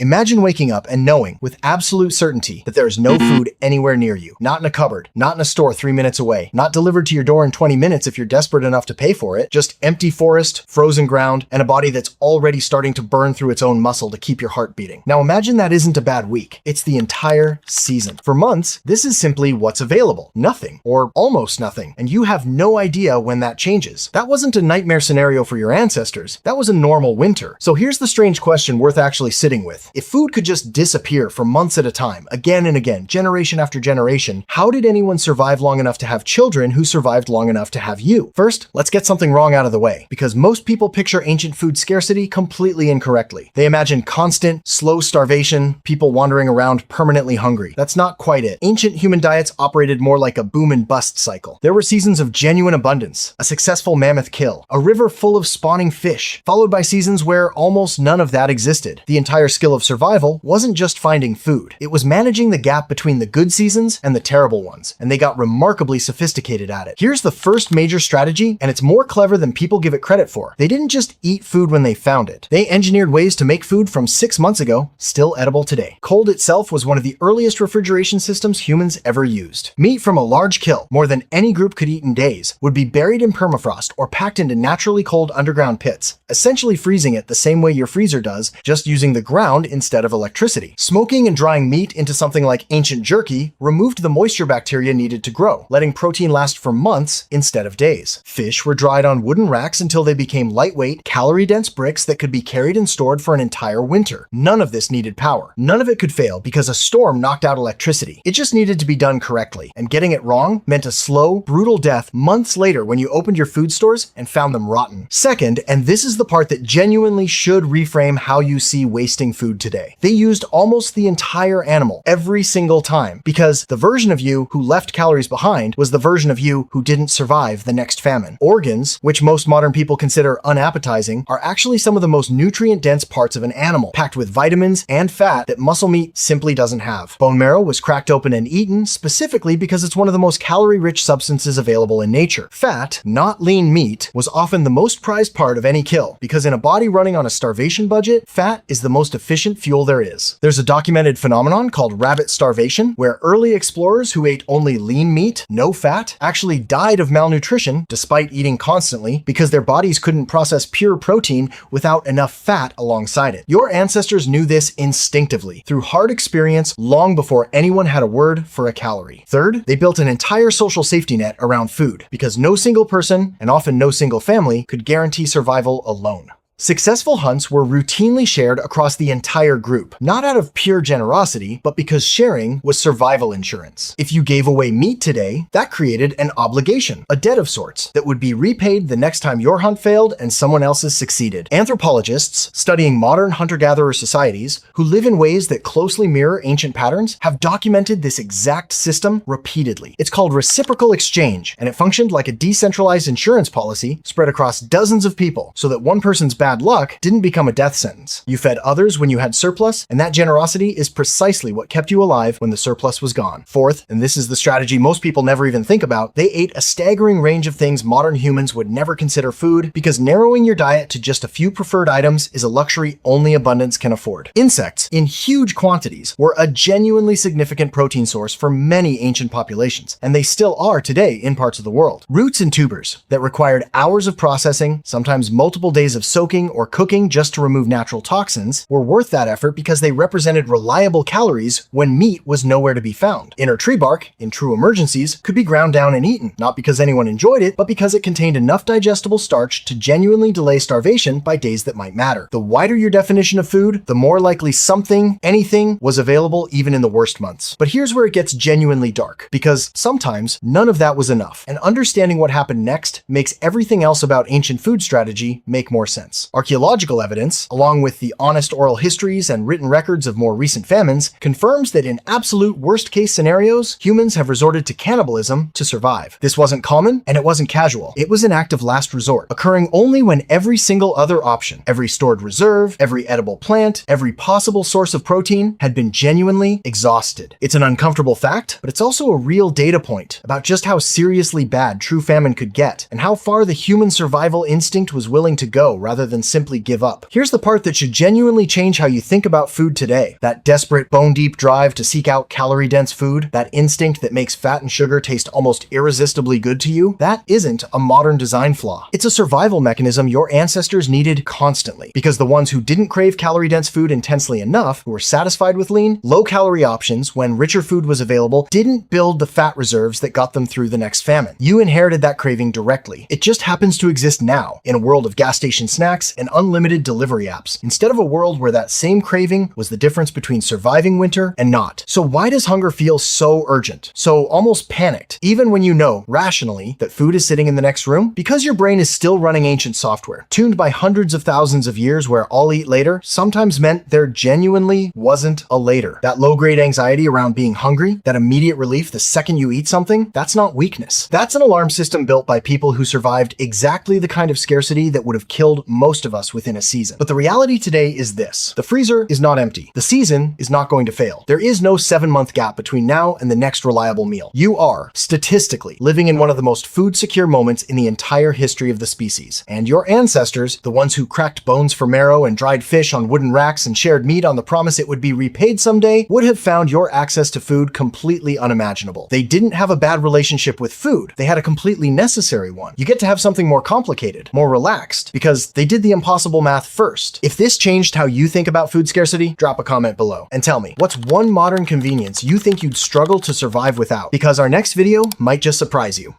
Imagine waking up and knowing with absolute certainty that there is no food anywhere near you. Not in a cupboard, not in a store 3 minutes away, not delivered to your door in 20 minutes if you're desperate enough to pay for it, just empty forest, frozen ground, and a body that's already starting to burn through its own muscle to keep your heart beating. Now imagine that isn't a bad week. It's the entire season. For months, this is simply what's available. Nothing, or almost nothing, and you have no idea when that changes. That wasn't a nightmare scenario for your ancestors. That was a normal winter. So here's the strange question worth actually sitting with. If food could just disappear for months at a time, again and again, generation after generation, how did anyone survive long enough to have children who survived long enough to have you? First, let's get something wrong out of the way, because most people picture ancient food scarcity completely incorrectly. They imagine constant, slow starvation, people wandering around permanently hungry. That's not quite it. Ancient human diets operated more like a boom and bust cycle. There were seasons of genuine abundance, a successful mammoth kill, a river full of spawning fish, followed by seasons where almost none of that existed. The entire skill of survival wasn't just finding food. It was managing the gap between the good seasons and the terrible ones, and they got remarkably sophisticated at it. Here's the first major strategy, and it's more clever than people give it credit for. They didn't just eat food when they found it. They engineered ways to make food from 6 months ago, still edible today. Cold itself was one of the earliest refrigeration systems humans ever used. Meat from a large kill, more than any group could eat in days, would be buried in permafrost or packed into naturally cold underground pits, essentially freezing it the same way your freezer does, just using the ground instead of electricity. Smoking and drying meat into something like ancient jerky removed the moisture bacteria needed to grow, letting protein last for months instead of days. Fish were dried on wooden racks until they became lightweight, calorie-dense bricks that could be carried and stored for an entire winter. None of this needed power. None of it could fail because a storm knocked out electricity. It just needed to be done correctly, and getting it wrong meant a slow, brutal death months later when you opened your food stores and found them rotten. Second, and this is the part that genuinely should reframe how you see wasting food today. They used almost the entire animal every single time, because the version of you who left calories behind was the version of you who didn't survive the next famine. Organs, which most modern people consider unappetizing, are actually some of the most nutrient-dense parts of an animal, packed with vitamins and fat that muscle meat simply doesn't have. Bone marrow was cracked open and eaten specifically because it's one of the most calorie-rich substances available in nature. Fat, not lean meat, was often the most prized part of any kill, because in a body running on a starvation budget, fat is the most efficient fuel there is. There's a documented phenomenon called rabbit starvation, where early explorers who ate only lean meat, no fat, actually died of malnutrition despite eating constantly because their bodies couldn't process pure protein without enough fat alongside it. Your ancestors knew this instinctively, through hard experience long before anyone had a word for a calorie. Third, they built an entire social safety net around food, because no single person, and often no single family, could guarantee survival alone. Successful hunts were routinely shared across the entire group, not out of pure generosity, but because sharing was survival insurance. If you gave away meat today, that created an obligation, a debt of sorts, that would be repaid the next time your hunt failed and someone else's succeeded. Anthropologists studying modern hunter-gatherer societies, who live in ways that closely mirror ancient patterns, have documented this exact system repeatedly. It's called reciprocal exchange, and it functioned like a decentralized insurance policy spread across dozens of people, so that one person's bad luck didn't become a death sentence. You fed others when you had surplus, and that generosity is precisely what kept you alive when the surplus was gone. Fourth, and this is the strategy most people never even think about, they ate a staggering range of things modern humans would never consider food, because narrowing your diet to just a few preferred items is a luxury only abundance can afford. Insects, in huge quantities, were a genuinely significant protein source for many ancient populations, and they still are today in parts of the world. Roots and tubers that required hours of processing, sometimes multiple days of soaking or cooking just to remove natural toxins, were worth that effort because they represented reliable calories when meat was nowhere to be found. Inner tree bark, in true emergencies, could be ground down and eaten, not because anyone enjoyed it, but because it contained enough digestible starch to genuinely delay starvation by days that might matter. The wider your definition of food, the more likely something, anything, was available even in the worst months. But here's where it gets genuinely dark, because sometimes none of that was enough, and understanding what happened next makes everything else about ancient food strategy make more sense. Archaeological evidence, along with the honest oral histories and written records of more recent famines, confirms that in absolute worst-case scenarios, humans have resorted to cannibalism to survive. This wasn't common, and it wasn't casual. It was an act of last resort, occurring only when every single other option, every stored reserve, every edible plant, every possible source of protein had been genuinely exhausted. It's an uncomfortable fact, but it's also a real data point about just how seriously bad true famine could get, and how far the human survival instinct was willing to go rather than simply give up. Here's the part that should genuinely change how you think about food today. That desperate, bone-deep drive to seek out calorie-dense food, that instinct that makes fat and sugar taste almost irresistibly good to you, that isn't a modern design flaw. It's a survival mechanism your ancestors needed constantly, because the ones who didn't crave calorie-dense food intensely enough, who were satisfied with lean, low-calorie options when richer food was available, didn't build the fat reserves that got them through the next famine. You inherited that craving directly. It just happens to exist now, in a world of gas station snacks and unlimited delivery apps, instead of a world where that same craving was the difference between surviving winter and not. So why does hunger feel so urgent, so almost panicked, even when you know, rationally, that food is sitting in the next room? Because your brain is still running ancient software, tuned by hundreds of thousands of years where "I'll eat later" sometimes meant there genuinely wasn't a later. That low-grade anxiety around being hungry, that immediate relief the second you eat something, that's not weakness. That's an alarm system built by people who survived exactly the kind of scarcity that would have killed most of us within a season. But the reality today is this: the freezer is not empty. The season is not going to fail. There is no 7-month gap between now and the next reliable meal. You are, statistically, living in one of the most food-secure moments in the entire history of the species. And your ancestors, the ones who cracked bones for marrow and dried fish on wooden racks and shared meat on the promise it would be repaid someday, would have found your access to food completely unimaginable. They didn't have a bad relationship with food. They had a completely necessary one. You get to have something more complicated, more relaxed, because they did the impossible math first. If this changed how you think about food scarcity, drop a comment below and tell me, what's one modern convenience you think you'd struggle to survive without? Because our next video might just surprise you.